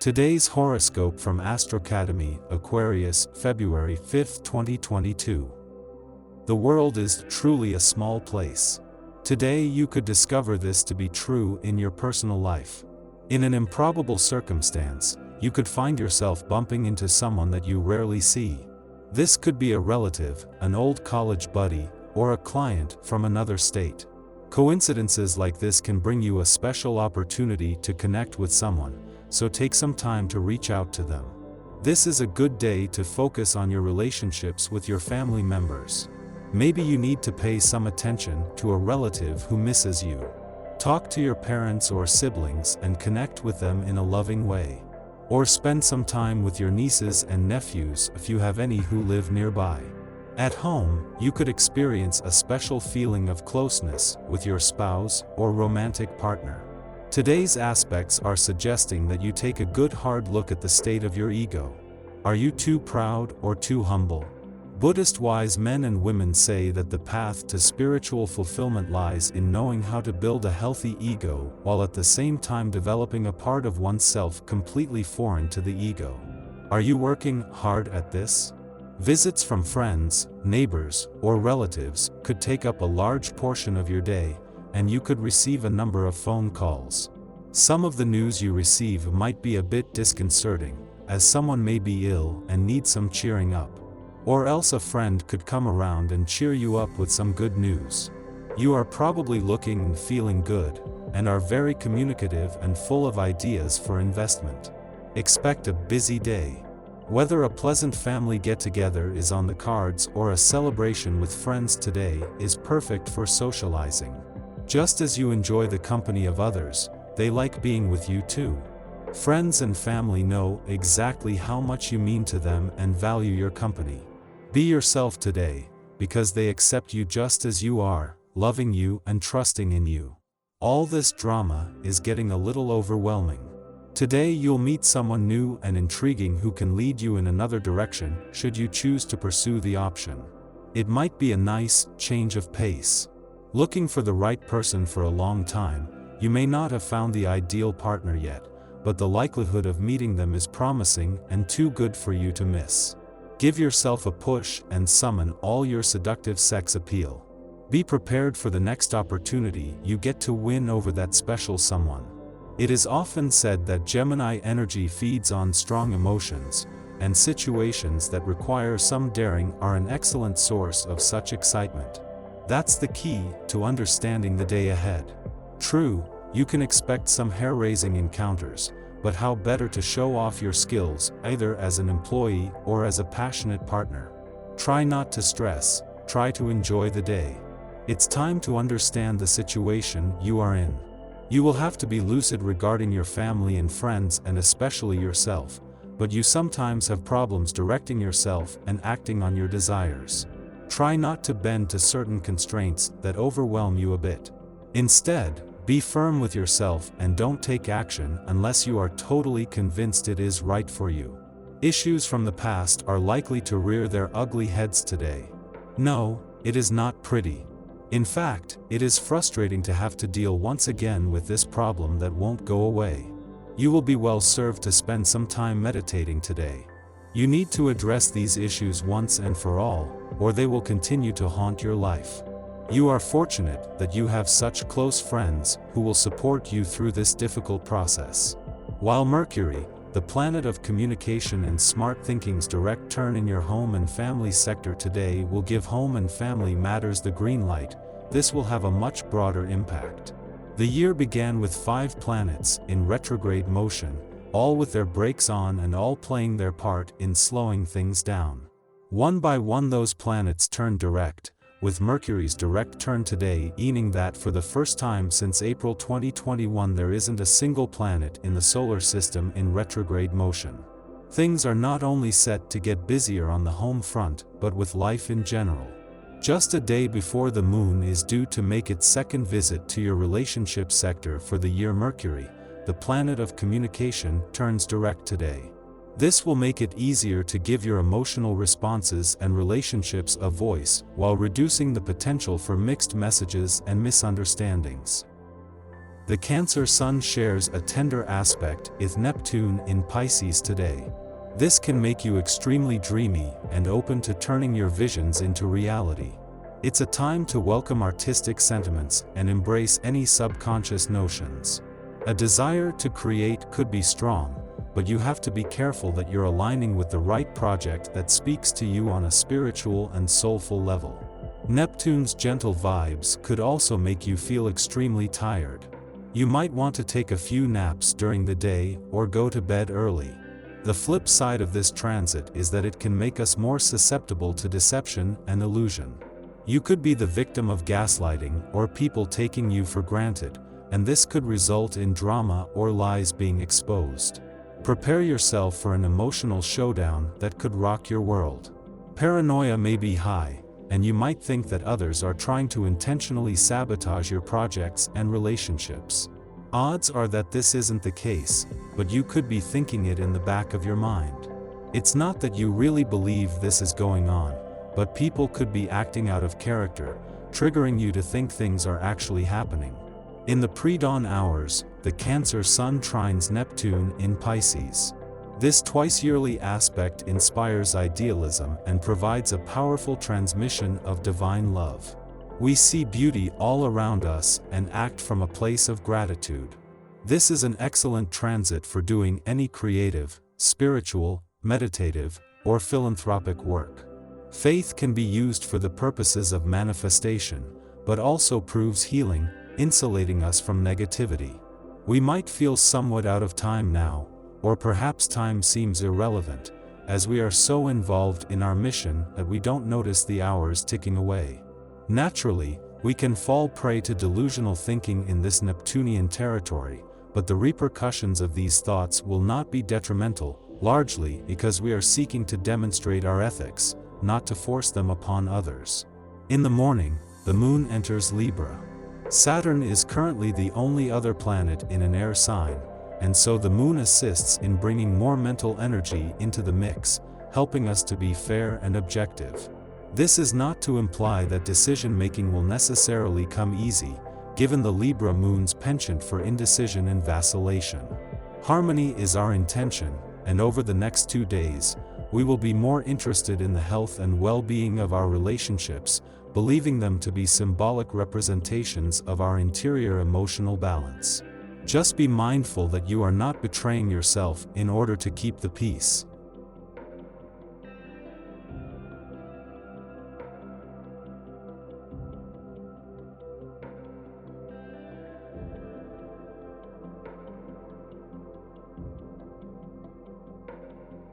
Today's horoscope from Astrocademy, Aquarius, February 5, 2022. The world is truly a small place. Today you could discover this to be true in your personal life. In an improbable circumstance, you could find yourself bumping into someone that you rarely see. This could be a relative, an old college buddy, or a client from another state. Coincidences like this can bring you a special opportunity to connect with someone, so take some time to reach out to them. This is a good day to focus on your relationships with your family members. Maybe you need to pay some attention to a relative who misses you. Talk to your parents or siblings and connect with them in a loving way. Or spend some time with your nieces and nephews if you have any who live nearby. At home, you could experience a special feeling of closeness with your spouse or romantic partner. Today's aspects are suggesting that you take a good hard look at the state of your ego. Are you too proud or too humble? Buddhist wise men and women say that the path to spiritual fulfillment lies in knowing how to build a healthy ego while at the same time developing a part of oneself completely foreign to the ego. Are you working hard at this? Visits from friends, neighbors, or relatives could take up a large portion of your day, and you could receive a number of phone calls. Some of the news you receive might be a bit disconcerting, as someone may be ill and need some cheering up. Or else a friend could come around and cheer you up with some good news. You are probably looking and feeling good, and are very communicative and full of ideas for investment. Expect a busy day. Whether a pleasant family get-together is on the cards or a celebration with friends today is perfect for socializing. Just as you enjoy the company of others, they like being with you too. Friends and family know exactly how much you mean to them and value your company. Be yourself today, because they accept you just as you are, loving you and trusting in you. All this drama is getting a little overwhelming. Today you'll meet someone new and intriguing who can lead you in another direction should you choose to pursue the option. It might be a nice change of pace. Looking for the right person for a long time, you may not have found the ideal partner yet, but the likelihood of meeting them is promising and too good for you to miss. Give yourself a push and summon all your seductive sex appeal. Be prepared for the next opportunity you get to win over that special someone. It is often said that Gemini energy feeds on strong emotions, and situations that require some daring are an excellent source of such excitement. That's the key to understanding the day ahead. True, you can expect some hair-raising encounters, but how better to show off your skills either as an employee or as a passionate partner. Try not to stress, try to enjoy the day. It's time to understand the situation you are in. You will have to be lucid regarding your family and friends and especially yourself, but you sometimes have problems directing yourself and acting on your desires. Try not to bend to certain constraints that overwhelm you a bit. Instead, be firm with yourself and don't take action unless you are totally convinced it is right for you. Issues from the past are likely to rear their ugly heads today. No, it is not pretty. In fact, it is frustrating to have to deal once again with this problem that won't go away. You will be well served to spend some time meditating today. You need to address these issues once and for all, or they will continue to haunt your life. You are fortunate that you have such close friends who will support you through this difficult process. While Mercury, the planet of communication and smart thinking's direct turn in your home and family sector today will give home and family matters the green light, this will have a much broader impact. The year began with 5 planets in retrograde motion, all with their brakes on and all playing their part in slowing things down. One by one those planets turned direct, with Mercury's direct turn today meaning that for the first time since April 2021 there isn't a single planet in the solar system in retrograde motion. Things are not only set to get busier on the home front, but with life in general. Just a day before the moon is due to make its second visit to your relationship sector for the year, Mercury, the planet of communication, turns direct today. This will make it easier to give your emotional responses and relationships a voice, while reducing the potential for mixed messages and misunderstandings. The Cancer Sun shares a tender aspect with Neptune in Pisces today. This can make you extremely dreamy and open to turning your visions into reality. It's a time to welcome artistic sentiments and embrace any subconscious notions. A desire to create could be strong, but you have to be careful that you're aligning with the right project that speaks to you on a spiritual and soulful level. Neptune's gentle vibes could also make you feel extremely tired. You might want to take a few naps during the day or go to bed early. The flip side of this transit is that it can make us more susceptible to deception and illusion. You could be the victim of gaslighting or people taking you for granted, and this could result in drama or lies being exposed. Prepare yourself for an emotional showdown that could rock your world. Paranoia may be high, and you might think that others are trying to intentionally sabotage your projects and relationships. Odds are that this isn't the case, but you could be thinking it in the back of your mind. It's not that you really believe this is going on, but people could be acting out of character, triggering you to think things are actually happening. In the pre-dawn hours, the Cancer Sun trines Neptune in Pisces. This twice-yearly aspect inspires idealism and provides a powerful transmission of divine love. We see beauty all around us and act from a place of gratitude. This is an excellent transit for doing any creative, spiritual, meditative, or philanthropic work. Faith can be used for the purposes of manifestation, but also proves healing, insulating us from negativity. We might feel somewhat out of time now, or perhaps time seems irrelevant, as we are so involved in our mission that we don't notice the hours ticking away. Naturally, we can fall prey to delusional thinking in this Neptunian territory, but the repercussions of these thoughts will not be detrimental, largely because we are seeking to demonstrate our ethics, not to force them upon others. In the morning, the moon enters Libra. Saturn is currently the only other planet in an air sign, and so the moon assists in bringing more mental energy into the mix, helping us to be fair and objective. This is not to imply that decision-making will necessarily come easy, given the Libra moon's penchant for indecision and vacillation. Harmony is our intention, and over the next 2 days, we will be more interested in the health and well-being of our relationships, believing them to be symbolic representations of our interior emotional balance. Just be mindful that you are not betraying yourself in order to keep the peace.